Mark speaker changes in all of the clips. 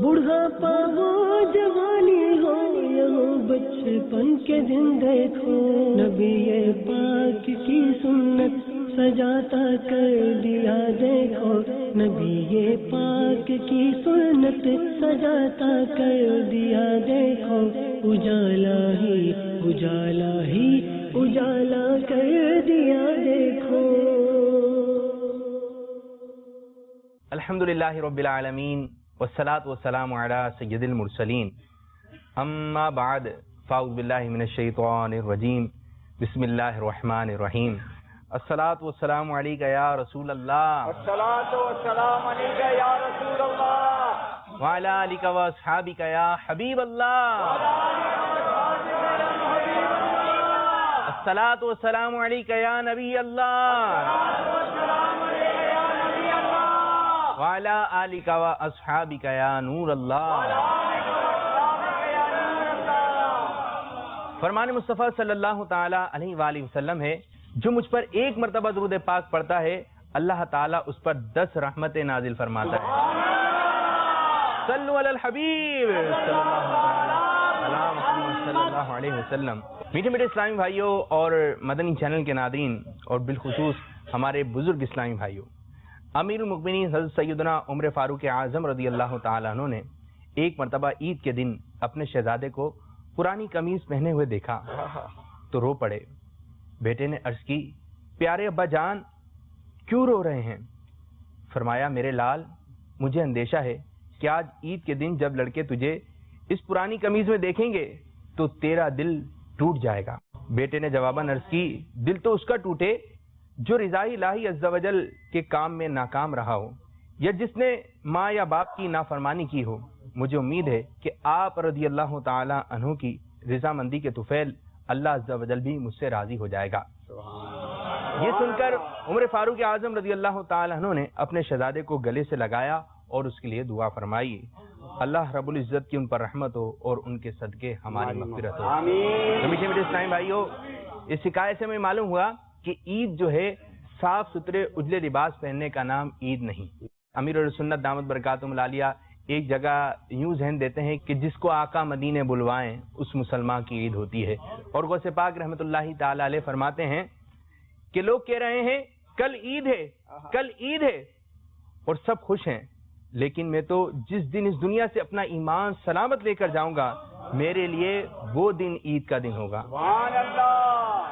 Speaker 1: بڑھاپا ہو جوانی ہو یا ہو بچپن کے دن دیکھو، نبی پاک کی سنت سجاتا کر دیا دیکھو، نبی پاک کی سنت سجاتا کر دیا دیکھو، اجالا ہی اجالا ہی اجالا کر دیا دیکھو۔
Speaker 2: الحمدللہ رب العالمین والصلاة والسلام علی سید المرسلین، اما بعد فاعوذ باللہ من الشیطان الرجیم، بسم اللہ الرحمن الرحیم۔ الصلاة والسلام علیکہ یا رسول اللہ،
Speaker 3: الصلاة والسلام علیکہ یا رسول اللہ،
Speaker 2: وعلی آلکہ واصحابکہ یا حبیب اللہ، الصلاة والسلام علیکہ یا نبی اللہ، وعلی آلکہ واصحابکہ یا نور اللہ۔ فرمان مصطفیٰ صلی اللہ تعالی علیہ وآلہ وسلم ہے، جو مجھ پر ایک مرتبہ درود پاک پڑھتا ہے اللہ تعالیٰ اس پر 10 رحمتیں نازل فرماتا ہے۔ صلو علی الحبیب صلی اللہ علیہ وسلم۔ میٹھے میٹھے اسلامی بھائیوں اور مدنی چینل کے ناظرین اور بالخصوص ہمارے بزرگ اسلامی بھائیوں، امیر المؤمنین حضرت سیدنا عمر فاروق اعظم رضی اللہ تعالیٰ عنہ نے ایک مرتبہ عید کے دن اپنے شہزادے کو پرانی قمیض پہنے ہوئے دیکھا تو رو پڑے۔ بیٹے نے عرض کی، پیارے ابا جان کیوں رو رہے ہیں؟ فرمایا، میرے لال مجھے اندیشہ ہے کہ آج عید کے دن جب لڑکے تجھے اس پرانی قمیض میں دیکھیں گے تو تیرا دل ٹوٹ جائے گا۔ بیٹے نے جواباً عرض کی، دل تو اس کا ٹوٹے جو رضائی الہی عز و جل کے کام میں ناکام رہا ہو یا جس نے ماں یا باپ کی نافرمانی کی ہو۔ مجھے امید ہے کہ آپ رضی اللہ تعالی عنہ کی رضامندی کے طفیل اللہ عز و جل بھی مجھ سے راضی ہو جائے گا۔ یہ سن کر عمر فاروق اعظم رضی اللہ تعالی عنہ نے اپنے شہزادے کو گلے سے لگایا اور اس کے لیے دعا فرمائی، اللہ رب العزت کی ان پر رحمت ہو اور ان کے صدقے ہماری مغفرت ہو۔ تو میٹھے میٹھے اسلامی بھائیوں، اس حکایت سے میں معلوم ہوا کہ عید جو ہے صاف ستھرے اجلے لباس پہننے کا نام عید نہیں۔ امیر السنت دامت برکاتہم العالیہ ایک جگہ یوں ذہن دیتے ہیں کہ جس کو آقا مدینے بلوائیں اس مسلمان کی عید ہوتی ہے، اور غوث پاک رحمۃ اللہ تعالی علیہ فرماتے ہیں کہ لوگ کہہ رہے ہیں کل عید ہے، کل عید ہے، اور سب خوش ہیں، لیکن میں تو جس دن اس دنیا سے اپنا ایمان سلامت لے کر جاؤں گا میرے لیے وہ دن عید کا دن ہوگا۔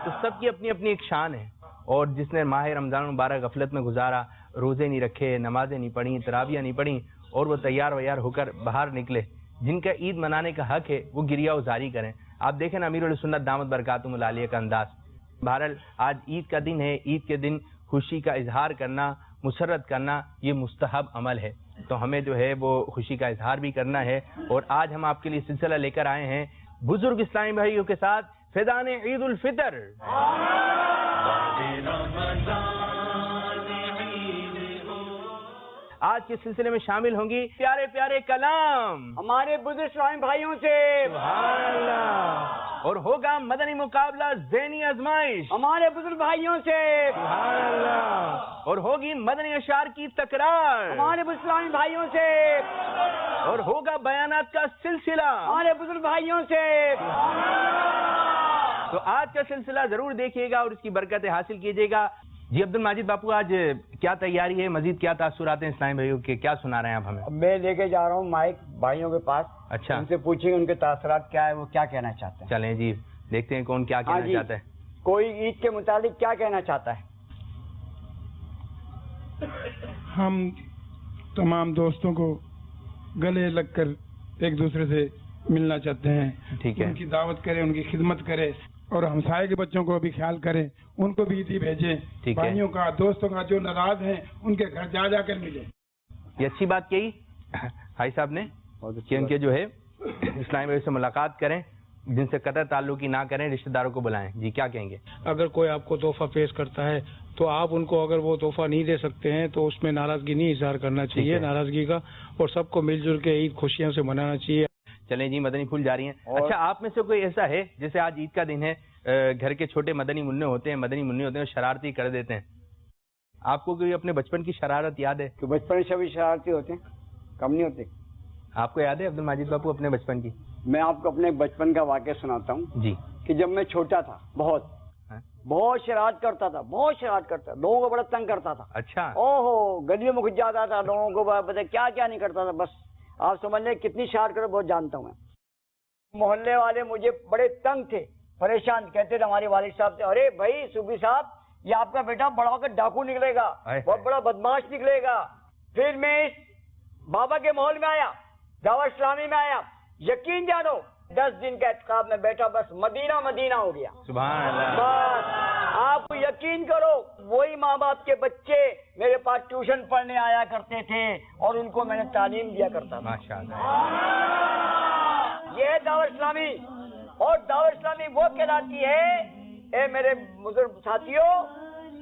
Speaker 2: تو سب کی اپنی اپنی ایک شان ہے، اور جس نے ماہ رمضان مبارک غفلت میں گزارا، روزے نہیں رکھے، نمازیں نہیں پڑھیں، تراویح نہیں پڑھیں، اور وہ تیار ویار ہو کر باہر نکلے، جن کا عید منانے کا حق ہے وہ گریہ ازاری کریں۔ آپ دیکھیں نا امیر السنت دامت برکاتہم العالیہ کا انداز۔ بہرحال آج عید کا دن ہے، عید کے دن خوشی کا اظہار کرنا، مسرت کرنا یہ مستحب عمل ہے، تو ہمیں جو ہے وہ خوشی کا اظہار بھی کرنا ہے۔ اور آج ہم آپ کے لیے سلسلہ لے کر آئے ہیں بزرگ اسلامی بھائیوں کے ساتھ فیضان عید الفطر۔ آج کے سلسلے میں شامل ہوں گی پیارے پیارے کلام
Speaker 3: ہمارے بزرگ اسلامی بھائیوں سے،
Speaker 2: سبحان اللہ، اور ہوگا مدنی مقابلہ ذہنی آزمائش
Speaker 3: ہمارے بزرگ بھائیوں سے،
Speaker 2: سبحان اللہ، اور ہوگی مدنی اشعار کی تکرار
Speaker 3: ہمارے بزرگ اسلامی بھائیوں سے،
Speaker 2: اور ہوگا بیانات کا سلسلہ
Speaker 3: ہمارے بزرگ بھائیوں سے۔
Speaker 2: تو آج کا سلسلہ ضرور دیکھیے گا اور اس کی برکتیں حاصل کیجیے گا۔ جی عبد الماجد باپو، آج کیا تیاری ہے، مزید کیا تاثرات ہیں اسلامی بھائیوں کے، کیا سنا رہے ہیں آپ ہمیں؟
Speaker 3: میں لے کے جا رہا ہوں مائک بھائیوں کے پاس،
Speaker 2: اچھا،
Speaker 3: ان سے پوچھیں گے ان کے تاثرات کیا ہے، وہ کیا کہنا چاہتے ہیں۔
Speaker 2: چلیں جی دیکھتے ہیں کون کیا کہنا چاہتا ہے۔
Speaker 3: کوئی عید کے متعلق کیا کہنا چاہتا ہے؟
Speaker 4: ہم تمام دوستوں کو گلے لگ کر ایک دوسرے سے ملنا چاہتے ہیں،
Speaker 2: ٹھیک ہے،
Speaker 4: ان کی دعوت کریں، ان کی خدمت کریں، اور ہمسائے کے بچوں کو بھی خیال کریں، ان کو بھی عیدی بھیجیں، بھائیوں کا، دوستوں کا جو ناراض ہیں ان کے گھر جا جا کر ملیں۔
Speaker 2: یہ اچھی بات کہی بھائی صاحب نے کہ ان کے جو ہے اسلامی بھائی سے ملاقات کریں، جن سے قطع تعلقی نہ کریں، رشتہ داروں کو بلائیں۔ جی کیا کہیں گے؟
Speaker 5: اگر کوئی آپ کو تحفہ پیش کرتا ہے تو آپ ان کو اگر وہ تحفہ نہیں دے سکتے ہیں تو اس میں ناراضگی نہیں اظہار کرنا چاہیے، ناراضگی کا، اور سب کو مل جل کے عید خوشیاں سے منانا چاہیے۔
Speaker 2: چلیں جی مدنی پھول جاری ہیں۔ اچھا آپ میں سے کوئی ایسا ہے جیسے آج عید کا دن ہے، گھر کے چھوٹے مدنی منع ہوتے ہیں، مدنی منع ہوتے ہیں، شرارتی کر دیتے ہیں، آپ کو کوئی اپنے بچپن کی شرارت یاد ہے؟
Speaker 3: کہ بچپن سے بھی شرارتی ہوتے ہیں، کم نہیں ہوتے؟
Speaker 2: آپ کو یاد ہے عبد الماجد باپو اپنے بچپن کی؟
Speaker 6: میں آپ کو اپنے بچپن کا واقعہ سناتا ہوں
Speaker 2: جی.
Speaker 6: کہ جب میں چھوٹا تھا بہت شرارت کرتا تھا، لوگوں کو بڑا تنگ کرتا تھا.
Speaker 2: اچھا.
Speaker 6: اوہو گلیوں میں گھس جاتا تھا، لوگوں کو پتہ کیا کیا نہیں کرتا تھا. بس آپ سمجھ لیں کتنی شرارت کرتا بہت جانتا ہوں میں. محلے والے مجھے بڑے تنگ تھے، پریشان. کہتے تھے ہمارے والد صاحب سے، ارے بھائی صوفی صاحب یہ آپ کا بیٹا بڑا ہو کر ڈاکو نکلے گا، بہت بڑا بدماش نکلے گا. پھر میں اس بابا کے محل میں آیا، دعوت اسلامی میں آیا. یقین جانو 10 دن کا اعتکاف میں بیٹھا، بس مدینہ مدینہ ہو گیا.
Speaker 2: سبحان اللہ.
Speaker 6: بس آپ یقین کرو وہی ماں باپ کے بچے میرے پاس ٹیوشن پڑھنے آیا کرتے تھے اور ان کو میں نے تعلیم دیا کرتا تھا.
Speaker 2: ماشاءاللہ.
Speaker 6: یہ ہے دعوت اسلامی. اور دعوت اسلامی وہ کہلاتی ہے اے میرے بزرگ ساتھیوں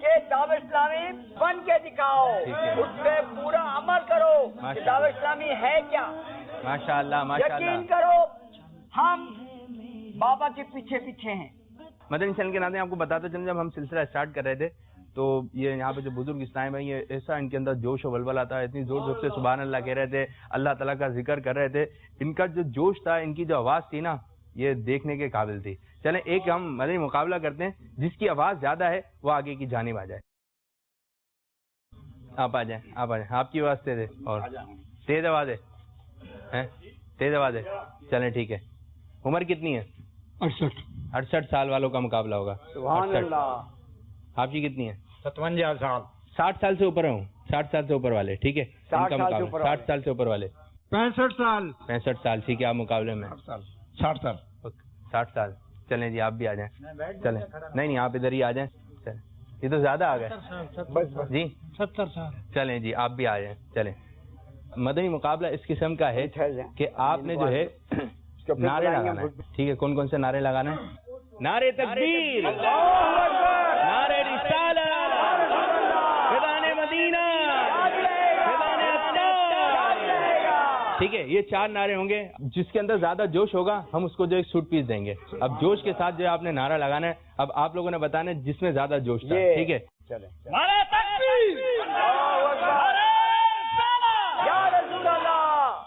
Speaker 6: کہ دعوت اسلامی بن کے دکھاؤ، اس پہ پورا عمل کرو. دعوت اسلامی ہے کیا؟
Speaker 2: ماشاءاللہ ماشاءاللہ.
Speaker 6: یقین کرو ہم بابا کے پیچھے پیچھے ہیں.
Speaker 2: مدنی چینل کے ناظرین آپ کو بتاتے چلیں جب ہم سلسلہ اسٹارٹ کر رہے تھے تو یہ یہاں پہ جو بزرگ اسلام ہیں یہ ایسا ان کے اندر جوش و ولولہ تھا، اتنی زور زور سے سبحان اللہ کہہ رہے تھے، اللہ تعالیٰ کا ذکر کر رہے تھے. ان کا جو جوش تھا، ان کی جو آواز تھی نا، یہ دیکھنے کے قابل تھی. چلیں ایک ہم مدنی مقابلہ کرتے ہیں، جس کی آواز زیادہ ہے وہ آگے کی جانب آ جائے. آپ آ جائیں، آپ آ جائیں. آپ کی آواز تیز ہے اور تیز آواز ہے، تیز آواز ہے. چلیں ٹھیک ہے. عمر کتنی ہے؟ 68 سال والوں کا مقابلہ ہوگا.
Speaker 6: سبحان اللہ.
Speaker 2: آپ کی کتنی ہے؟
Speaker 5: 57 سال.
Speaker 2: 60 سال سے اوپر ہوں، 60 سال سے اوپر والے. ٹھیک ہے.
Speaker 6: 60
Speaker 2: سال سے اوپر والے.
Speaker 4: 65 سال.
Speaker 2: 65 سال. ٹھیک ہے. آپ مقابلے میں
Speaker 4: 60 سال.
Speaker 2: 60 سال. چلیں جی آپ بھی آ جائیں. چلیں نہیں آپ ادھر ہی آ جائیں. چلیں یہ تو زیادہ آ گئے جی.
Speaker 5: 70 سال.
Speaker 2: چلیں جی آپ بھی آ جائیں. چلیں مدنی مقابلہ اس قسم کا ہے کہ آپ نے جو ہے نعرے لگانا ہے. ٹھیک ہے. کون کون سے نعرے لگانا ہے؟ نعرے تکبیر، نعرے رسالت، فیضان مدینہ، فیضان اتار. ٹھیک ہے. یہ 4 نعرے ہوں گے. جس کے اندر زیادہ جوش ہوگا ہم اس کو جو ایک سوٹ پیس دیں گے. اب جوش کے ساتھ جو آپ نے نعرہ لگانا ہے، اب آپ لوگوں نے بتانا ہے جس میں زیادہ جوش تھا. ٹھیک ہے.
Speaker 6: نعرہ تکبیر، نعرہ رسالت، یا رسول اللہ،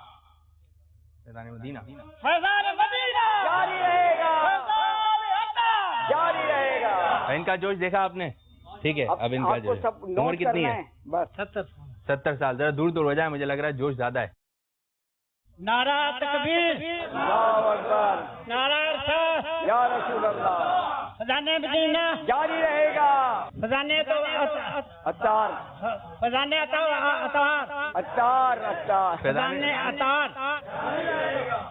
Speaker 2: فیضان مدینہ،
Speaker 6: فیضان مدینہ جاری رہے گا، جاری رہے گا.
Speaker 2: ان کا جوش دیکھا آپ نے. ٹھیک ہے. اب ان کا جوش. عمر کتنی ہے؟
Speaker 6: بس
Speaker 2: 70 سال. ذرا دور دور ہو جائے، مجھے لگ رہا ہے جوش زیادہ ہے.
Speaker 6: نعرہ تکبیر، اللہ اکبر، نعرہ رسالت، یا رسول اللہ، فیضان مدینہ جاری رہے گا، فیضان اتار، فیضان اتار، اتار اتار، فیضان اتار،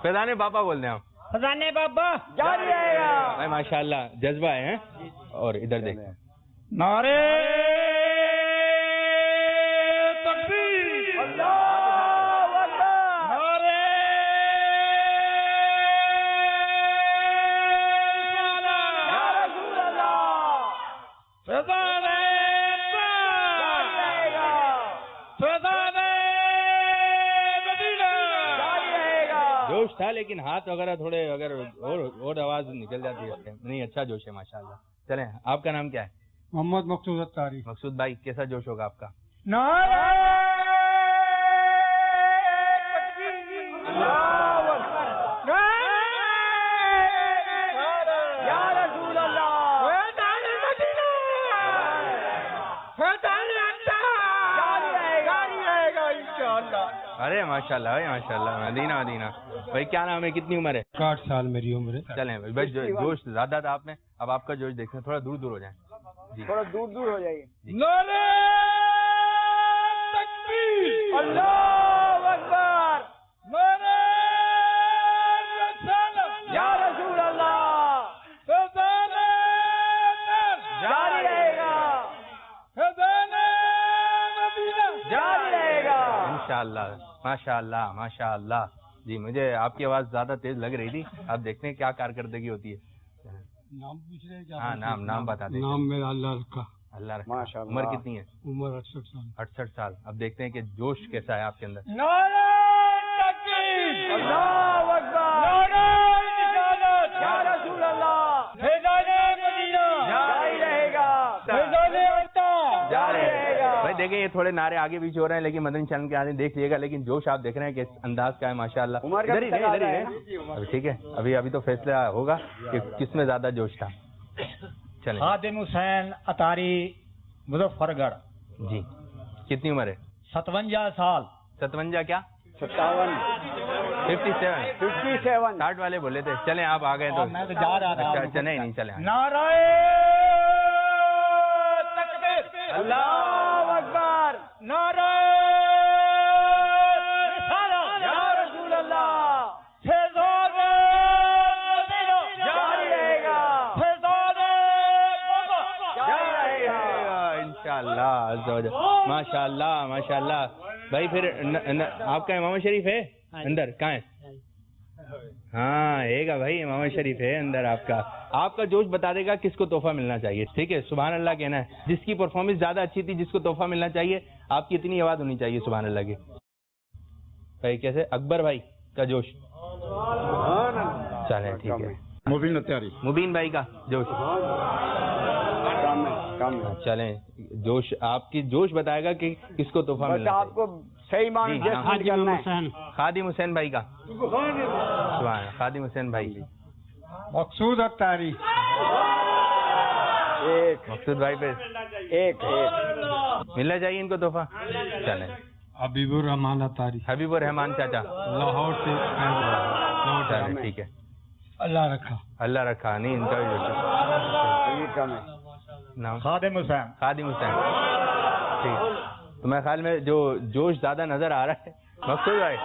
Speaker 2: فیضان بابا بول دیں آپ.
Speaker 6: فیضان بابا جاری رہے گا.
Speaker 2: ماشاء اللہ جذبہ ہے. اور ادھر دیکھیں.
Speaker 4: نعرے
Speaker 6: تکبیر، اللہ اکبر، نعرے رسالت، یا رسول اللہ، فیضان اتار جاری رہے گا، فیضان مدینہ جاری رہے گا.
Speaker 2: جوش تھا لیکن ہاتھ وغیرہ تھوڑے اگر اور آواز نکل جاتی ہے. نہیں اچھا جوش ہے ماشاءاللہ. چلیں آپ کا نام کیا ہے؟
Speaker 4: محمد مقصود اتاری.
Speaker 2: مقصود بھائی کیسا جوش ہوگا آپ کا؟
Speaker 6: نعرہ تکبیر، اللہ اکبر، یا رسول اللہ، فیضان مدینہ، فیضان اتار جاری رہے گا انشاءاللہ.
Speaker 2: ارے ماشاءاللہ بھائی ماشاءاللہ. مدینہ مدینہ. بھائی کیا نام ہے؟ کتنی عمر ہے؟
Speaker 4: 60 سال میری عمر ہے.
Speaker 2: چلیں بھائی جوش زیادہ تھا آپ میں. اب آپ کا جوش دیکھیں. تھوڑا دور دور ہو جائیں.
Speaker 6: تھوڑا دور دور ہو جائیے. نعرہ تکبیر، اللہ اکبر، نعرہ رسالت، یا رسول اللہ، فیضان جاری رہے گا، فیضان مدینہ جاری رہے گا.
Speaker 2: انشاءاللہ. ماشاءاللہ ماشاءاللہ. جی مجھے آپ کی آواز زیادہ تیز لگ رہی تھی. آپ دیکھتے ہیں کیا کارکردگی ہوتی ہے.
Speaker 4: نام پوچھ رہے ہیں؟
Speaker 2: ہاں نام بتا دیں.
Speaker 4: نام میرا اللہ رکھا.
Speaker 2: اللہ رکھا.
Speaker 6: ماشاءاللہ.
Speaker 2: عمر کتنی ہے؟
Speaker 4: عمر 68 سال.
Speaker 2: 68 سال. اب دیکھتے ہیں کہ جوش کیسا ہے آپ کے اندر.
Speaker 6: نعرہ تکبیر، اللہ اکبر، نعرہ رسالت، یا رسول اللہ، فیضان مدینہ جاری رہے گا، فیضان اتار جاری رہے گا.
Speaker 2: بھائی دیکھیں یہ تھوڑے نعرے آگے پیچھے ہو رہے ہیں لیکن مدنی چینل کے آنے دیکھ لیے گا, لیکن جوش آپ دیکھ رہے ہیں کہ انداز کا ہے ماشاءاللہ. ادھر ہی رہے ٹھیک ہے, ابھی تو فیصلہ ہوگا کہ کس میں زیادہ جوش تھا. چلیں.
Speaker 7: خادم حسین اطاری مظفر گڑھ.
Speaker 2: جی کتنی عمر ہے؟
Speaker 7: 57 سال.
Speaker 2: 57 کیا
Speaker 6: 57 57
Speaker 2: 60 والے بولے تھے. چلیں آپ آ گئے تو
Speaker 7: میں تو جا رہا تھا.
Speaker 2: اچھا نہیں چلیں.
Speaker 7: نعرہ تکبیر,
Speaker 6: اللہ اکبر,
Speaker 7: نعرہ
Speaker 6: یا رسول اللہ,
Speaker 7: فیضان مدینہ
Speaker 6: جاری رہے گا,
Speaker 7: فیضان مکہ
Speaker 6: جاری رہے گا.
Speaker 2: انشاءاللہ. ماشاءاللہ. بھائی پھر آپ کا امام شریف ہے اندر کہاں ہے؟ ہاں ہے گا بھائی, امام شریف ہے اندر. آپ کا جوش بتا دے گا کس کو تحفہ ملنا چاہیے. ٹھیک ہے, سبحان اللہ کہنا ہے. جس کی پرفارمنس زیادہ اچھی تھی جس کو تحفہ ملنا چاہیے, آپ کی اتنی آواز ہونی چاہیے سبحان اللہ کی. بھائی کیسے اکبر بھائی کا جوش؟ چلیں ٹھیک ہے. مبین بھائی کا جوش؟ چلیں جوش آپ کی جوش بتائے گا کہ کس کو تحفہ ملنا
Speaker 6: آپ کو صحیح معنی
Speaker 2: خادم حسین بھائی کا. خادم حسین بھائی.
Speaker 7: مقصود اطاری.
Speaker 2: مقصود بھائی پہ
Speaker 6: ایک
Speaker 2: ملنا چاہیے ان کو تحفہ. چلیں.
Speaker 5: حبیب الرحمان اطاری.
Speaker 2: حبیب الرحمان چاچا
Speaker 5: لاہور سے.
Speaker 2: چلیں ٹھیک ہے. اللہ رکھا نہیں ان کا بھی نام
Speaker 7: خادم حسین.
Speaker 2: خادم حسین. ٹھیک, تو میرے خیال میں جو جوش زیادہ نظر آ رہا ہے مقصود بھائی.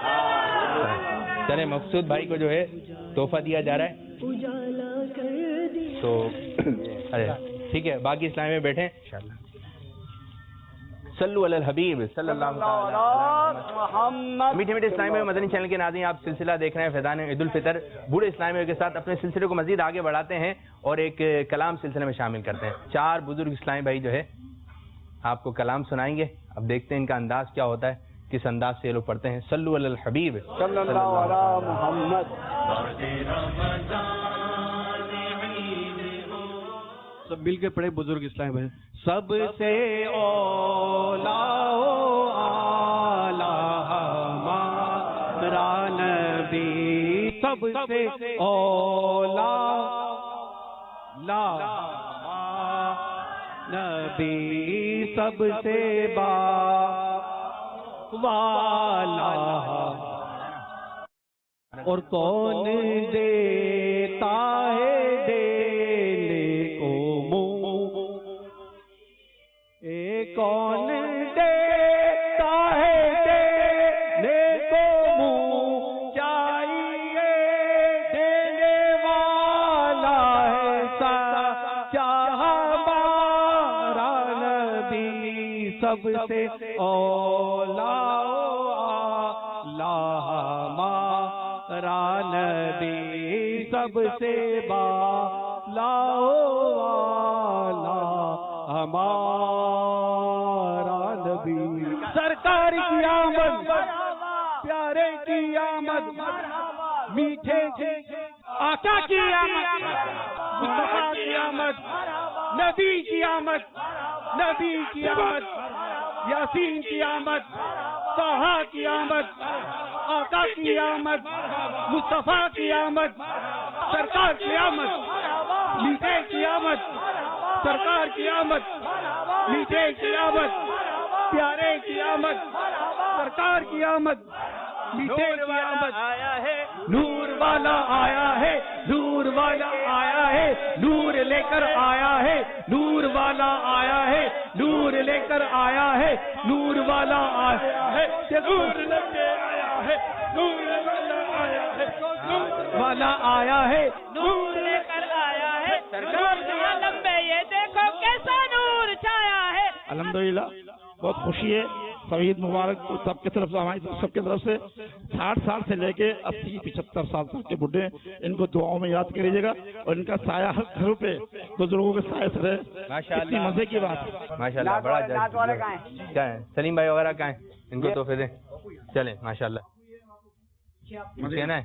Speaker 2: چلیں مقصود بھائی کو جو ہے تحفہ دیا جا رہا ہے تو ٹھیک ہے. باقی اسلام میں بیٹھیں انشاءاللہ. صلو علی الحبیب صلی اللہ علیہ وسلم. میٹھے میٹھے اسلامی مدنی چینل کے ناظرین, آپ سلسلہ دیکھ رہے ہیں فیضان عید الفطر. بوڑھے اسلامیوں کے ساتھ اپنے سلسلے کو مزید آگے بڑھاتے ہیں اور ایک کلام سلسلے میں شامل کرتے ہیں. 4 بزرگ اسلامی بھائی جو ہے آپ کو کلام سنائیں گے. اب دیکھتے ہیں ان کا انداز کیا ہوتا ہے, کس انداز سے یہ لوگ پڑھتے ہیں. صلو علی الحبیب
Speaker 6: صلی اللہ علی محمد.
Speaker 8: سب مل کے پڑھے بزرگ اسلام بھائی. سب سے اولا اعلی ہمارا نبی, سب سے اولا لا نبی, سب سے با والا, اور کون دیتا ہے دینے کو منہ, کون دیتا ہے دینے کو منہ, چاہیے دینے والا ہے سچا ہمارا نبی. سب سے اولا ہمارا نبی, سب سے بالا ہمارا نبی. سرکار کی آمد, پیارے کی آمد, میٹھے آقا کی آمد, مصطفیٰ کی آمد, نبی کی آمد, نبی کی آمد, یاسین کی آمد, طہا کی آمد, آقا کی آمد, مصطفیٰ کی آمد, سرکار کی آمد, میٹھے کی آمد, سرکار کی آمد, میٹھے کی آمد, پیارے کی آمد, سرکار کی آمد, میٹھے کی آمد. آیا ہے نور والا, آیا ہے نور والا, آیا ہے نور لے کر آیا ہے, نور والا آیا ہے نور لے کر آیا ہے, نور والا آیا ہے, نور لے کے آیا ہے, نور والا آیا ہے, نور والا آیا ہے, نور لے کر آیا ہے, سرکار کے عالم میں یہ دیکھو کیسا نور چھایا ہے. الحمدللہ بہت خوشی ہے. سعید مبارک سب کی طرف سے, ہماری سب کی طرف سے 60 سال سے لے کے 80-75 سال تک کے بڈھے, ان کو دعاؤں میں یاد کریے گا اور ان کا سایہ ہر گھروں پہ بزرگوں کے سائے سے رہے. اتنی مزے کی بات.
Speaker 2: ماشاءاللہ بڑا کیا ہے, سلیم بھائی وغیرہ کہاں ہیں, ان کو تحفے دیں. چلیں ماشاءاللہ. کچھ کہنا ہے؟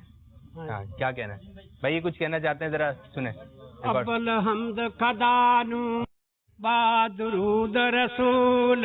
Speaker 2: ہاں کیا کہنا ہے بھائی, یہ کچھ کہنا چاہتے ہیں ذرا سنیں.
Speaker 9: اول حمد خدانو با درود رسول,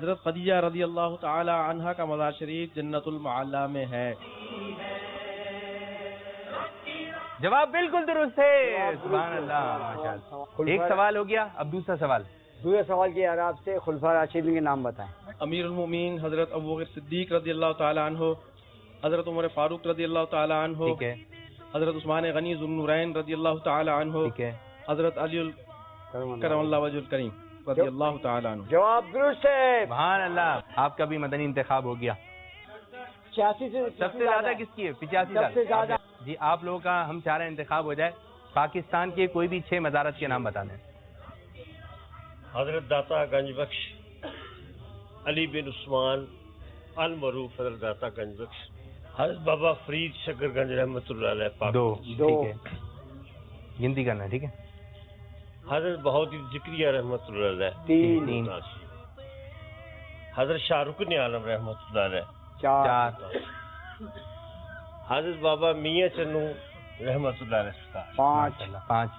Speaker 10: حضرت خدیجہ رضی اللہ تعالی عنہا کا مزار شریف جنت المعلی میں ہے.
Speaker 2: جواب بالکل درست ہے. سبحان اللہ، ماشاءاللہ. ایک سوال ہو گیا، اب دوسرا سوال.
Speaker 6: دوسرے سوال کی آپ سے خلفاء راشدین کے نام بتائیں.
Speaker 10: امیر المومنین حضرت ابوبکر صدیق رضی اللہ تعالی عنہ، حضرت عمر فاروق رضی اللہ تعالی عنہ،
Speaker 2: ٹھیک ہے.
Speaker 10: حضرت عثمان غنی ذو النورین رضی اللہ تعالی عنہ،
Speaker 2: ٹھیک ہے.
Speaker 10: حضرت علی کرم اللہ وجہ الکریم رضی اللہ تعالی عنہ.
Speaker 6: جواب درست ہے.
Speaker 2: سبحان اللہ. آپ کا بھی مدنی انتخاب ہو گیا.
Speaker 6: 86 سے
Speaker 2: سب سے زیادہ کس کی ہے؟ 85
Speaker 6: سب سے زیادہ.
Speaker 2: جی آپ لوگوں کا ہم چاہ رہے ہیں انتخاب ہو جائے. پاکستان کے کوئی بھی 6 مزارت کے نام بتا دیں.
Speaker 11: حضرت داتا گنج بخش علی بن عثمان المعروف حضرت داتا گنج بخش، حضرت بابا فرید شکر گنج رحمۃ اللہ علیہ پاک.
Speaker 2: 2 ٹھیک ہے. گنتی کرنا ہے، ٹھیک ہے.
Speaker 11: حضرت بہودی ذکریہ رحمۃ اللہ علیہ
Speaker 2: 3.
Speaker 11: حضرت شاہ رکن عالم رحمۃ اللہ علیہ
Speaker 2: 4.
Speaker 11: حضرت بابا میاں چنو رحمۃ اللہ علیہ
Speaker 2: 5.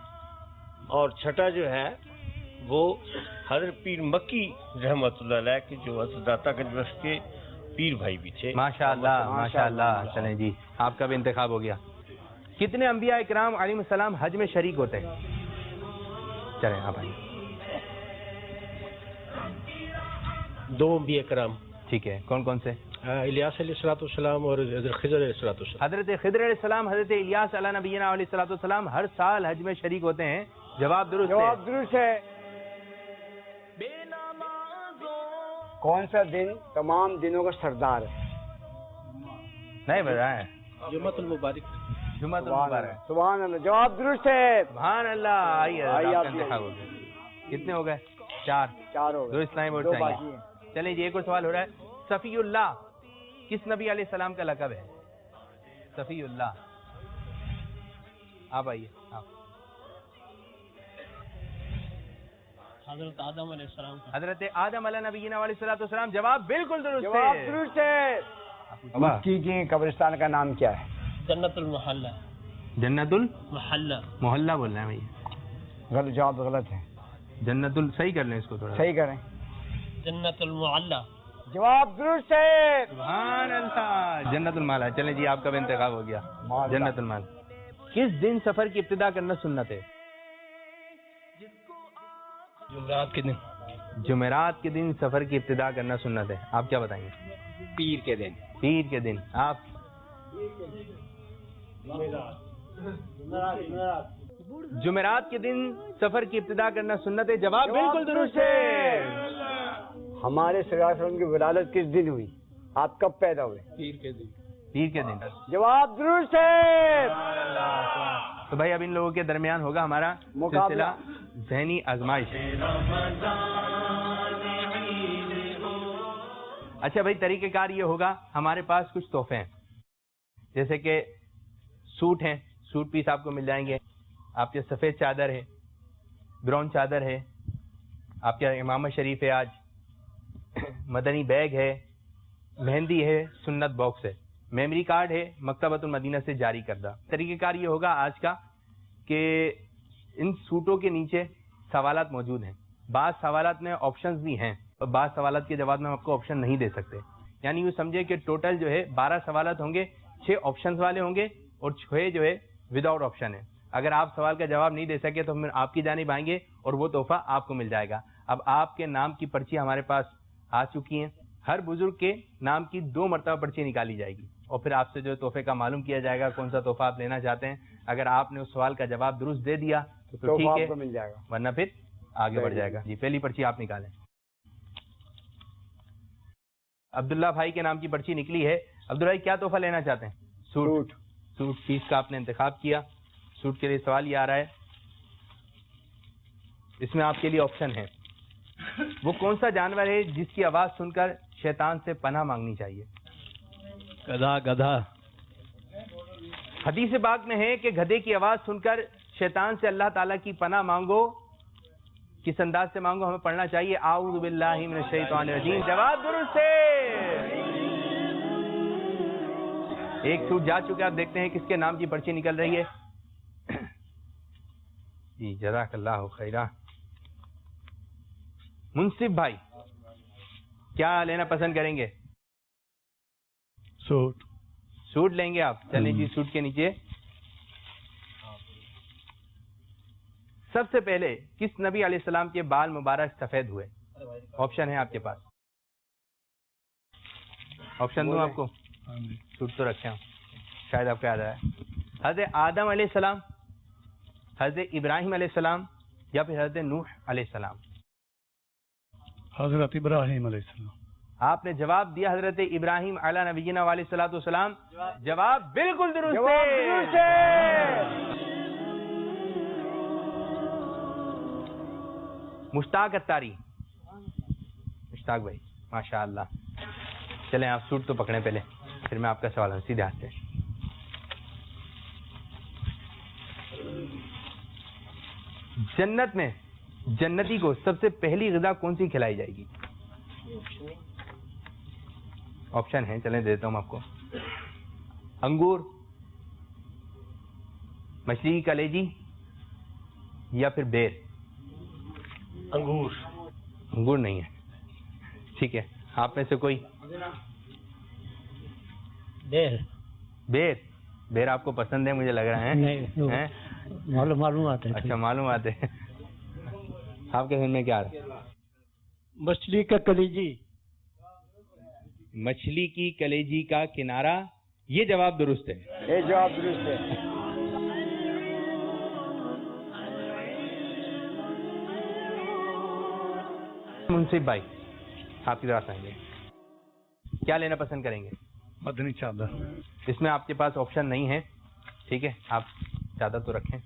Speaker 11: اور چھٹا جو ہے وہ حضرت پیر مکی رحمۃ اللہ علیہ کے جو حضرت داتا گنج بخش کے پیر بھائی بھی تھے.
Speaker 2: ماشاءاللہ ماشاءاللہ. چلیں جی آپ کا بھی انتخاب ہو گیا. کتنے انبیاء اکرام علیہ السلام حج میں شریک ہوتے ہیں؟ چلیں آپ آئیں.
Speaker 11: 2 انبیاء کرام.
Speaker 2: ٹھیک ہے. کون کون سے؟
Speaker 11: الیاس علیہ الصلوۃ والسلام اور حضرت خضر علیہ الصلوۃ والسلام.
Speaker 2: حضرت خضر علیہ السلام، حضرت الیاس علیہ نبینا علیہ الصلوۃ والسلام ہر سال حج میں شریک ہوتے ہیں. جواب درست ہے.
Speaker 6: جواب درست ہے. کون سا دن تمام دنوں کا سردار ہے؟
Speaker 2: نہیں بتائیں.
Speaker 10: جمعۃ المبارک.
Speaker 2: جمعۃ المبارک.
Speaker 6: سبحان اللہ. جواب درست ہے.
Speaker 2: سبحان اللہ. آئیے آپ کا انتخاب ہو گیا. کتنے ہو گئے؟ 4
Speaker 6: ہو گئے.
Speaker 2: 2 اسلامی بورڈ چاہیے. چلیں جی ایک اور سوال ہو رہا ہے. صفی اللہ کس نبی علیہ السلام کا لقب ہے؟ صفی اللہ. آپ آئیے.
Speaker 9: حضرت آدم علیہ السلام.
Speaker 2: حضرت آدم علیہ نبینا علیہ الصلوۃ والسلام. جواب بالکل درست ہے.
Speaker 6: جواب درست ہے. مکی کی قبرستان کا نام کیا ہے؟
Speaker 9: جنت المحلہ.
Speaker 2: جنت
Speaker 9: محلہ.
Speaker 2: محلہ بول رہے ہیں بھائی.
Speaker 6: غلط جواب غلط ہے.
Speaker 2: جنت صحیح کر لیں اس کو تھوڑا.
Speaker 6: صحیح کریں.
Speaker 9: جنت المعلہ.
Speaker 6: جواب درست ہے.
Speaker 2: سبحان اللہ. جنت المال. چلیں جی آپ کا بھی انتخاب ہو گیا. جنت المال. کس دن سفر کی ابتدا کرنا سنت ہے؟
Speaker 10: جمعرات کے دن.
Speaker 2: جمعرات کے دن سفر کی ابتدا کرنا سنت ہے. آپ کیا بتائیں گے؟
Speaker 7: پیر کے دن.
Speaker 2: پیر کے دن. آپ؟ جمعرات کے دن سفر کی ابتدا کرنا سنت ہے. جواب بالکل درست ہے.
Speaker 6: ہمارے سرکار صلی اللہ علیہ وسلم کی ولادت کس دن ہوئی؟ آپ کب پیدا ہوئے؟
Speaker 10: پیر کے دن.
Speaker 2: پیر کے دن.
Speaker 6: جواب درست ہے.
Speaker 2: تو بھائی اب ان لوگوں کے درمیان ہوگا ہمارا سلسلہ ذہنی آزمائش. اچھا بھائی طریقہ کار یہ ہوگا، ہمارے پاس کچھ تحفے ہیں، جیسے کہ سوٹ ہیں، سوٹ پیس آپ کو مل جائیں گے. آپ کے سفید چادر ہے، براؤن چادر ہے، آپ کے امامہ شریف ہے، آج مدنی بیگ ہے، مہندی ہے، سنت باکس ہے، میموری کارڈ ہے مکتبۃ المدینہ سے جاری کردہ. طریقہ کار یہ ہوگا آج کا کہ ان سوٹوں کے نیچے سوالات موجود ہیں. بعض سوالات میں آپشنز بھی ہیں اور بعض سوالات کے جواب میں ہم آپ کو آپشن نہیں دے سکتے. یعنی یہ سمجھے کہ ٹوٹل جو ہے 12 سوالات ہوں گے، 6 آپشنز والے ہوں گے اور 6 جو ہے وداؤٹ آپشن ہے. اگر آپ سوال کا جواب نہیں دے سکے تو ہم آپ کی جانب آئیں گے اور وہ تحفہ آپ کو مل جائے گا. اب آپ کے نام کی پرچی ہمارے پاس آ چکی ہیں. ہر بزرگ کے نام کی 2 مرتبہ پرچی نکالی جائے گی اور پھر آپ سے جو تحفے کا معلوم کیا جائے گا کون سا تحفہ آپ لینا چاہتے ہیں. اگر آپ نے اس سوال کا جواب درست دے دیا تو ٹھیک ہے،
Speaker 6: مل جائے گا،
Speaker 2: ورنہ پھر آگے بڑھ جائے گا. جی پہلی پرچی آپ نکالیں. عبداللہ بھائی کے نام کی پرچی نکلی ہے. عبداللہ بھائی کیا تحفہ لینا چاہتے ہیں؟ سوٹ. سوٹ پیس کا آپ نے انتخاب کیا. سوٹ کے لیے سوال یہ آ رہا ہے، اس میں آپ کے لیے آپشن ہے. وہ کون سا جانور ہے جس کی آواز سن کر شیطان سے پناہ مانگنی چاہیے؟
Speaker 10: گدھا. گدھا.
Speaker 2: حدیث پاک میں ہے کہ گدھے کی آواز سن کر شیطان سے اللہ تعالیٰ کی پناہ مانگو. کس انداز سے مانگو؟ ہمیں پڑھنا چاہیے اعوذ باللہ من الشیطان الرجیم. جواب درست ہے. ایک سوٹ جا چکے، آپ دیکھتے ہیں کس کے نام کی پرچی نکل رہی ہے. جی جزاک اللہ خیرہ. منصف بھائی کیا لینا پسند کریں گے؟
Speaker 12: سوٹ.
Speaker 2: سوٹ لیں گے آپ؟ چلیں جی سوٹ کے نیچے سب سے پہلے کس نبی علیہ السلام کے بال مبارک سفید ہوئے؟ آپشن ہے آپ کے پاس. آپشن دوں آپ کو؟ سوٹ تو رکھے ہوں شاید آپ کو یاد آیا. حضرت آدم علیہ السلام، حضرت ابراہیم علیہ السلام یا پھر حضرت نوح علیہ السلام؟
Speaker 12: حضرت ابراہیم علیہ السلام.
Speaker 2: آپ نے جواب دیا حضرت ابراہیم علیہ نبینا علیہ الصلوۃ والسلام. جواب بالکل درست ہے. مشتاق اتاری، مشتاق بھائی ماشاء اللہ. چلیں آپ سوٹ تو پکڑیں پہلے، پھر میں آپ کا سوال ہوں سیدھے ہاتھ سے. جنت میں جنتی کو سب سے پہلی غذا کون سی کھلائی جائے گی؟ آپشن ہے، چلیں دیتا ہوں آپ کو. انگور، مچھلی کی کلیجی یا پھر بیر؟
Speaker 11: انگور.
Speaker 2: انگور نہیں ہے. ٹھیک ہے، آپ میں سے کوئی؟
Speaker 9: بیر.
Speaker 2: بیر. بیر آپ کو پسند ہے مجھے لگ رہا ہے.
Speaker 9: نہیں معلومات ہے.
Speaker 2: اچھا معلومات ہے. آپ کے ذہن میں کیا رہا ہے؟
Speaker 9: مچھلی کا کلیجی.
Speaker 2: مچھلی کی کلیجی کا کنارہ، یہ جواب درست ہے.
Speaker 6: یہ جواب درست ہے.
Speaker 2: منصف بھائی آپ کی طرف آئیں گے، کیا لینا پسند کریں گے؟
Speaker 12: مدنی چادر.
Speaker 2: اس میں آپ کے پاس آپشن نہیں ہے، ٹھیک ہے آپ چادر تو رکھیں.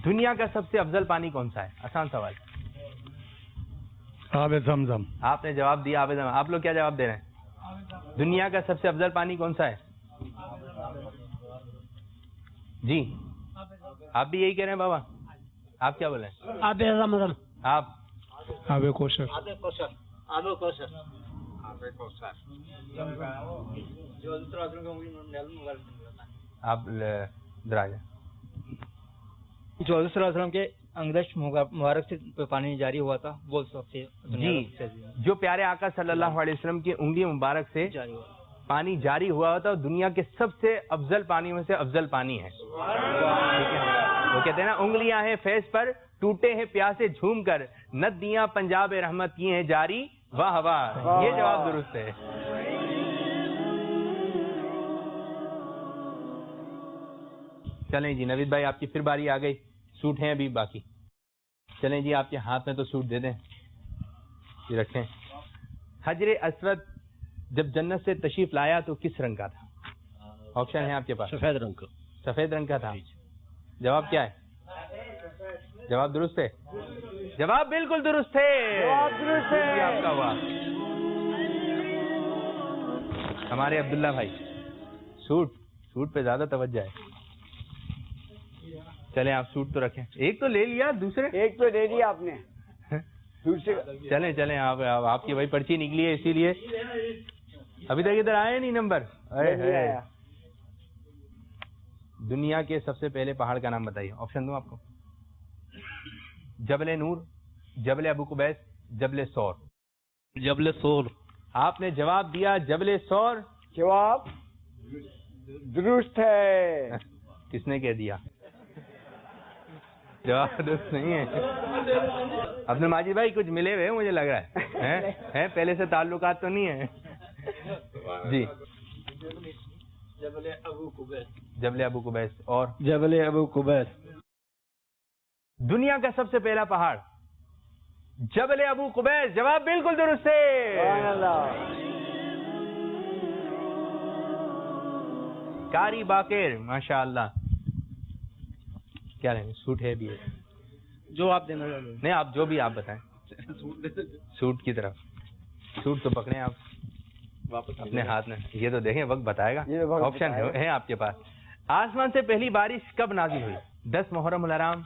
Speaker 2: دنیا کا سب سے افضل پانی کون سا ہے؟ آسان سوال.
Speaker 12: آب زمزم.
Speaker 2: آپ نے جواب دیا آب زمزم. آپ لوگ کیا جواب دے رہے ہیں؟ دنیا کا سب سے افضل پانی کون سا ہے؟ جی آپ بھی یہی کہہ رہے ہیں بابا؟ آپ کیا بولے ہیں؟
Speaker 9: آب زمزم.
Speaker 2: آپ؟
Speaker 5: آب کوثر.
Speaker 9: آب کوثر. آب کوثر.
Speaker 2: آپ دراجہ.
Speaker 13: جو حضرت صلی اللہ علیہ وسلم کے انگرش مبارک سے پانی جاری ہوا تھا وہ سب سے
Speaker 2: جی جو پیارے آقا صلی اللہ علیہ وسلم کی انگلی مبارک سے پانی جاری ہوا ہوتا ہے دنیا کے سب سے افضل پانی میں سے افضل پانی ہے. وہ کہتے ہیں نا انگلیاں ہیں فیض پر ٹوٹے ہیں پیاسے جھوم کر ندیاں پنجاب رحمت کی ہیں جاری واہ واہ. یہ جواب درست ہے. چلیں جی نوید بھائی آپ کی پھر باری آ گئی. سوٹ ہیں ابھی باقی. چلیں جی آپ کے ہاتھ میں تو سوٹ دے دیں، یہ رکھیں. حجر اسود جب جنت سے تشریف لایا تو کس رنگ کا تھا؟ آپشن ہے آپ کے پاس.
Speaker 11: سفید رنگ کا.
Speaker 2: سفید رنگ کا تھا. جواب کیا ہے؟ جواب درست ہے. جواب بالکل درست ہے.
Speaker 6: جواب درست ہے.
Speaker 2: آپ کا ہوا. ہمارے عبداللہ بھائی سوٹ پہ زیادہ توجہ ہے. چلیں آپ سوٹ تو رکھیں. ایک تو لے لیا دوسرے
Speaker 6: ایک تو لے لیا آپ نے دوسرے.
Speaker 2: چلیں آپ کی بھائی پرچی نکلی ہے اسی لیے ابھی تک ادھر آئے نہیں نمبر. دنیا کے سب سے پہلے پہاڑ کا نام بتائیے. آپشن دوں آپ کو؟ جبل نور، جبل ابو قبیس، جبل سور.
Speaker 11: جبل سور.
Speaker 2: آپ نے جواب دیا جبل سور.
Speaker 6: جواب درست ہے.
Speaker 2: کس نے کہہ دیا؟ جواب درست نہیں ہے. عبد الماجد بھائی کچھ ملے ہوئے مجھے لگ رہا ہے پہلے سے تعلقات تو نہیں ہے. جی
Speaker 9: جبل ابو قبیس.
Speaker 2: جبل ابو قبیس اور
Speaker 13: جبل ابو قبیس.
Speaker 2: دنیا کا سب سے پہلا پہاڑ جبل ابو قبیس. جواب بالکل درست ہے. کاری باقر ماشاء اللہ. کیا رہیں سوٹ ہے بھی
Speaker 13: جو آپ دینا
Speaker 2: نہیں آپ جو بھی آپ بتائیں. سوٹ کی طرف. سوٹ تو پکڑیں آپ اپنے ہاتھ میں. یہ تو دیکھیں وقت بتائے گا. آپشن ہے آپ کے پاس. آسمان سے پہلی بارش کب نازل ہوئی؟ 10 محرم الحرام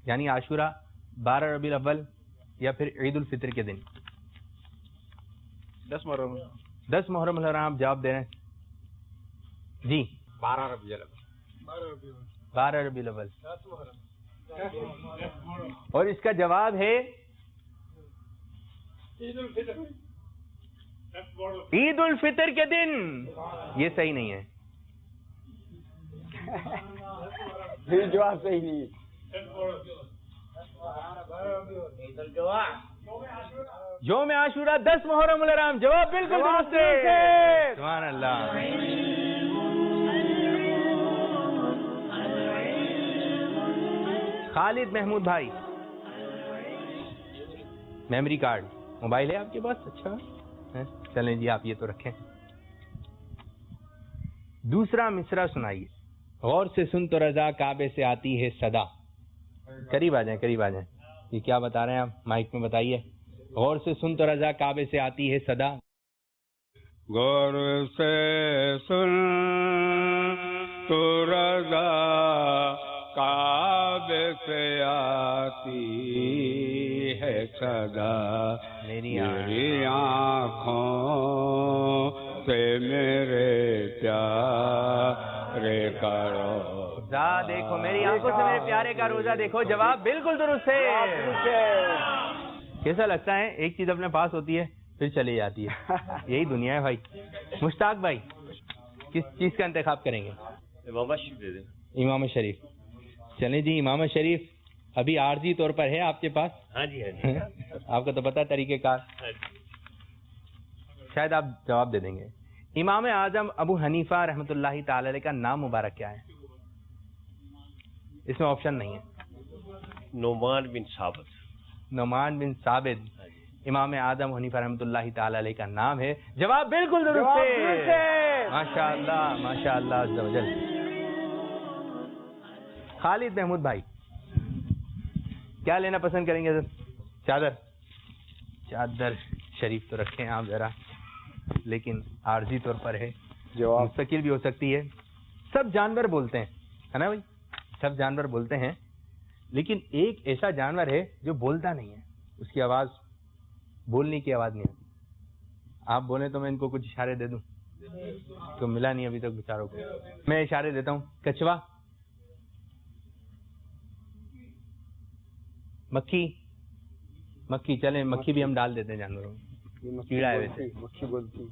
Speaker 2: یعنی عاشورہ، 12 ربیع الاول یا پھر عید الفطر کے دن؟
Speaker 13: 10 محرم.
Speaker 2: 10 محرم الحرام جواب دے رہے ہیں جی.
Speaker 13: 12 ربیع الاول.
Speaker 2: 12 ربیع الاول. اور اس کا جواب ہے عید الفطر کے دن، یہ صحیح نہیں ہے،
Speaker 6: جواب صحیح نہیں ہے.
Speaker 2: یوم عاشورہ 10 محرم الحرام، جواب بالکل درست ہے. سبحان اللہ. خالد محمود بھائی، میموری کارڈ موبائل ہے آپ کے پاس؟ اچھا چلیں جی، آپ یہ تو رکھیں. دوسرا مصرع سنائیے. غور سے سن تو رضا کعبے سے آتی ہے صدا. قریب آ جائیں، قریب آ جائیں. یہ کیا بتا رہے ہیں آپ مائک میں بتائیے. غور سے سن تو رضا کعبے سے آتی ہے صدا.
Speaker 12: غور سے سن تو رضا کعبے سے آتی ہے صدا. میری آنکھوں سے میرے پیارے کا روزہ
Speaker 2: دیکھو، میری آنکھوں سے میرے پیارے کا روزہ دیکھو. جواب بالکل درست ہے. کیسا لگتا ہے؟ ایک چیز اپنے پاس ہوتی ہے پھر چلی جاتی ہے. یہی دنیا ہے بھائی. مشتاق بھائی، کس چیز کا انتخاب کریں گے؟
Speaker 11: امام شریف دے دیں.
Speaker 2: امام شریف. چلیں جی، امام شریف ابھی عارضی طور پر ہے آپ کے پاس.
Speaker 11: ہاں جی ہاں جی.
Speaker 2: آپ کو تو پتہ ہے طریقہ کار. شاید آپ جواب دے دیں گے. امام اعظم ابو حنیفہ رحمۃ اللہ تعالی علیہ کا نام مبارک کیا ہے؟ اس میں آپشن نہیں ہے.
Speaker 11: نعمان بن ثابت.
Speaker 2: نعمان بن ثابت امام اعظم حنیفہ رحمۃ اللہ تعالی علیہ کا نام ہے. جواب بالکل درست ہے. ماشاء اللہ ماشاء اللہ عز و جل. خالد محمود بھائی، کیا لینا پسند کریں گے سر؟ چادر. چادر شریف تو رکھیں آپ ذرا، لیکن عارضی طور پر ہے، مستقل بھی ہو سکتی ہے. سب جانور بولتے ہیں، ہے نا بھائی؟ سب جانور بولتے ہیں، لیکن ایک ایسا جانور ہے جو بولتا نہیں ہے. اس کی آواز، بولنے کی آواز نہیں آتی. آپ بولیں تو میں ان کو کچھ اشارے دے دوں تو ملا نہیں ابھی تک بیچاروں کو. میں اشارے دیتا ہوں. کچھوا، مکھی. مکھی، چلیں مکھی بھی ہم ڈال دیتے ہیں جانوروں میں. کیڑا ہے ویسے.
Speaker 6: مکھی بولتی.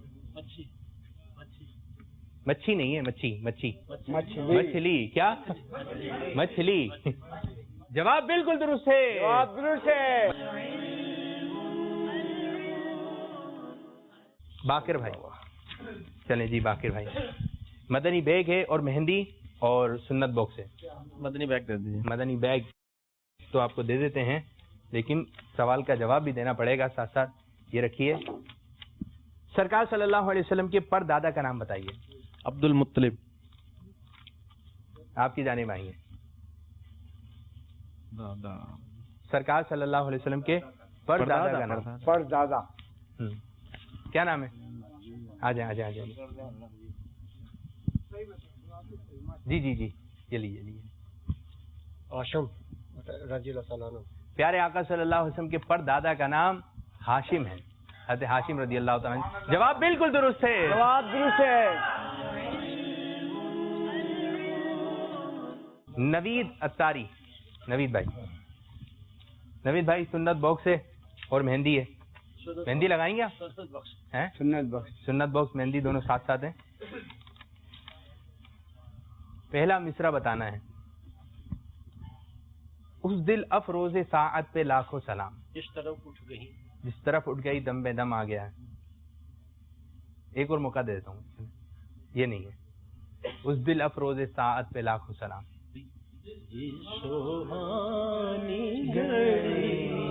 Speaker 2: مچھی نہیں ہے، مچھی. مچھی مچھلی. کیا؟ مچھلی. جواب بالکل درست ہے.
Speaker 6: جواب درست ہے.
Speaker 2: باقر بھائی، چلیں جی باقر بھائی. مدنی بیگ ہے اور مہندی اور سنت باکس ہے.
Speaker 10: مدنی بیگ دے دیجیے.
Speaker 2: مدنی بیگ تو آپ کو دے دیتے ہیں، لیکن سوال کا جواب بھی دینا پڑے گا ساتھ ساتھ. یہ رکھیے. سرکار صلی اللہ علیہ وسلم کے پر دادا کا نام بتائیے.
Speaker 10: عبد المطلب.
Speaker 2: آپ کی جانب آئی ہیں. سرکار صلی اللہ علیہ وسلم کے پر دادا کا نام.
Speaker 6: پر دادا
Speaker 2: کیا نام ہے؟ آ جائیں آ جائیں آ جائیں. جی جی جی، یہ لیجیے.
Speaker 6: ہاشم رضی اللہ تعالیٰ عنہ.
Speaker 2: پیارے آقا صلی اللہ علیہ وسلم کے پر دادا کا نام ہاشم ہے، حضرت ہاشم رضی اللہ تعالیٰ عنہ. جواب بالکل درست ہے.
Speaker 6: جواب درست ہے.
Speaker 2: نوید اتاری. نوید بھائی، نوید بھائی سنت باکس ہے اور مہندی ہے. مہندی لگائیں گے آپ؟
Speaker 6: سنت باکس.
Speaker 2: سنت باکس مہندی دونوں ساتھ ساتھ ہیں. پہلا مصرع بتانا ہے. اس دل افروز ساعت پہ لاکھوں سلام.
Speaker 11: جس طرف اٹھ گئی،
Speaker 2: جس طرف اٹھ گئی دم بے دم آ گیا ہے. ایک اور موقع دے دیتا ہوں. یہ نہیں ہے. اس دل افروز ساعت پہ لاکھوں سلام.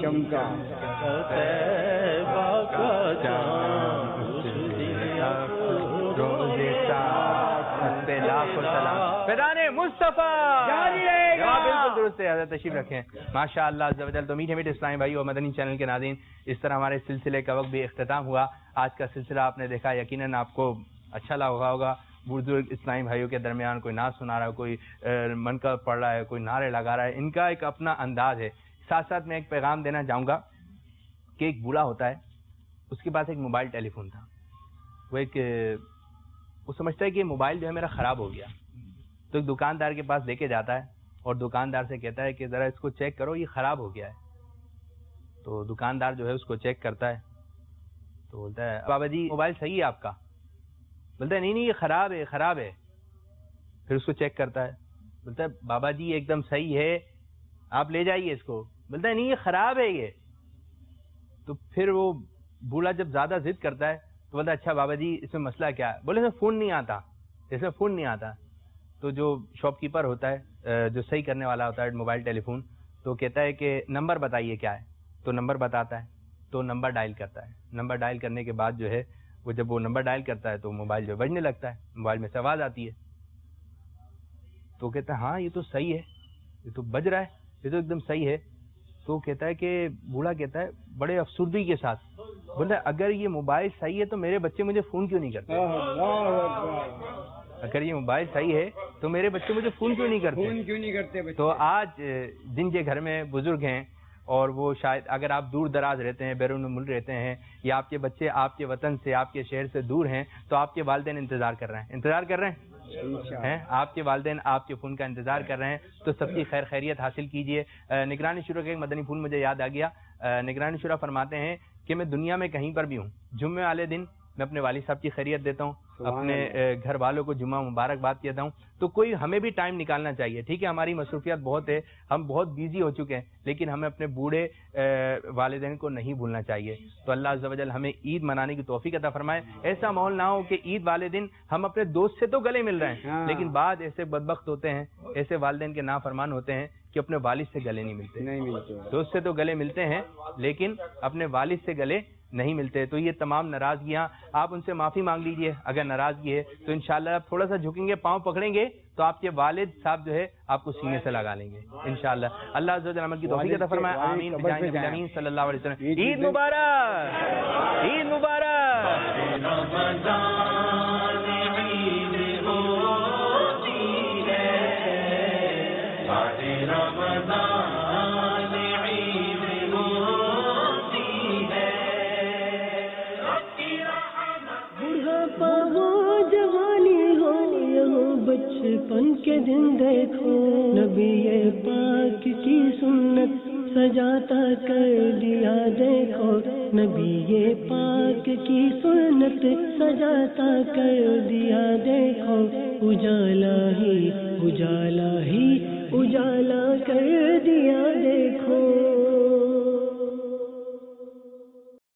Speaker 6: چمکا
Speaker 2: فیضان مصطفیٰ. جواب بالکل درست ہے. حضرت تشریف رکھیں. ماشاء اللہ عز و جل. تو میٹھے میٹھے اسلامی بھائی اور مدنی چینل کے ناظرین، اس طرح ہمارے سلسلے کا وقت بھی اختتام ہوا. آج کا سلسلہ آپ نے دیکھا، یقیناً آپ کو اچھا لگا ہوگا. بزرگ اسلامی بھائیوں کے درمیان کوئی نعت سنا رہا ہے، کوئی منقب پڑھ رہا ہے، کوئی نعرے لگا رہا ہے. ان کا ایک اپنا انداز ہے. ساتھ ساتھ میں ایک پیغام دینا چاہوں گا کہ ایک بوڑھا ہوتا ہے، اس کے پاس ایک موبائل ٹیلی فون تھا. وہ سمجھتا ہے کہ موبائل جو ہے میرا خراب ہو گیا، تو ایک دکاندار کے پاس لے کے جاتا ہے اور دکاندار سے کہتا ہے کہ ذرا اس کو چیک کرو، یہ خراب ہو گیا ہے. تو دکاندار جو ہے اس کو چیک کرتا ہے تو بولتا ہے بابا جی موبائل صحیح ہے آپ کا؟ بولتا ہے نہیں یہ خراب ہے خراب ہے. پھر اس کو چیک کرتا ہے, بولتا ہے بابا جی ایک دم صحیح ہے, آپ لے جائیے اس کو. بولتا ہے نہیں یہ خراب ہے یہ. تو پھر وہ بوڑھا جب زیادہ ضد کرتا ہے تو بولتا ہے اچھا بابا جی اس میں مسئلہ کیا ہے؟ بولے اس میں فون نہیں آتا, اس میں فون نہیں آتا. تو جو شاپ کیپر ہوتا ہے, جو صحیح کرنے والا ہوتا ہے موبائل ٹیلی فون, تو کہتا ہے کہ نمبر بتائیے کیا ہے. تو نمبر بتاتا ہے, تو نمبر ڈائل کرتا ہے. نمبر ڈائل کرنے کے بعد جو ہے وہ جب وہ نمبر ڈائل کرتا ہے تو موبائل جو بجنے لگتا ہے, موبائل میں سے آواز آتی ہے. تو کہتا ہے ہاں یہ تو صحیح ہے, یہ تو بج رہا ہے, یہ تو ایک دم صحیح ہے. تو کہتا ہے کہ بوڑھا کہتا ہے بڑے افسردگی کے ساتھ, بولتا ہے اگر یہ موبائل صحیح ہے تو میرے بچے مجھے فون کیوں نہیں کرتے؟ اگر یہ موبائل صحیح ہے تو میرے بچے مجھے فون کیوں نہیں کرتے؟ تو آج جن کے گھر میں بزرگ ہیں اور وہ شاید اگر آپ دور دراز رہتے ہیں, بیرون ملک رہتے ہیں, یا آپ کے بچے آپ کے وطن سے آپ کے شہر سے دور ہیں, تو آپ کے والدین انتظار کر رہے ہیں آپ کے والدین آپ کے فون کا انتظار کر رہے ہیں. تو سب کی خیر خیریت حاصل کیجئے. نگرانی شورا کا ایک مدنی پھول مجھے یاد آ گیا. نگرانی شورا فرماتے ہیں کہ میں دنیا میں کہیں پر بھی ہوں, جمعے والے دن میں اپنے والد صاحب کی خیریت دیتا ہوں, اپنے گھر والوں کو جمعہ مبارکباد کہتا ہوں. تو کوئی ہمیں بھی ٹائم نکالنا چاہیے. ٹھیک ہے ہماری مصروفیات بہت ہے, ہم بہت بیزی ہو چکے ہیں, لیکن ہمیں اپنے بوڑھے والدین کو نہیں بھولنا چاہیے. تو اللہ عز و جل ہمیں عید منانے کی توفیق عطا فرمائے. ایسا ماحول نہ ہو کہ عید والے دن ہم اپنے دوست سے تو گلے مل رہے ہیں, لیکن بعد ایسے بدبخت ہوتے ہیں, ایسے والدین کے نافرمان ہوتے ہیں کہ اپنے والد سے گلے نہیں ملتے. دوست سے تو گلے ملتے ہیں لیکن اپنے والد سے گلے نہیں ملتے. تو یہ تمام ناراضگیاں آپ ان سے معافی مانگ لیجئے. اگر ناراضگی ہے تو انشاءاللہ آپ تھوڑا سا جھکیں گے, پاؤں پکڑیں گے, تو آپ کے والد صاحب جو ہے آپ کو سینے سے لگا لیں گے انشاءاللہ. اللہ عز و جل عمل کی توفیق عطا فرمائے. آمین بجاہ نبی امین صلی اللہ علیہ وسلم. عید مبارک, عید
Speaker 1: بچپن کے دن دیکھو, نبی پاک کی سنت سجاتا کر دیا دیکھو, نبی پاک کی سنت سجاتا کر دیا دیکھو, اجالا ہی اجالا ہی اجالا کر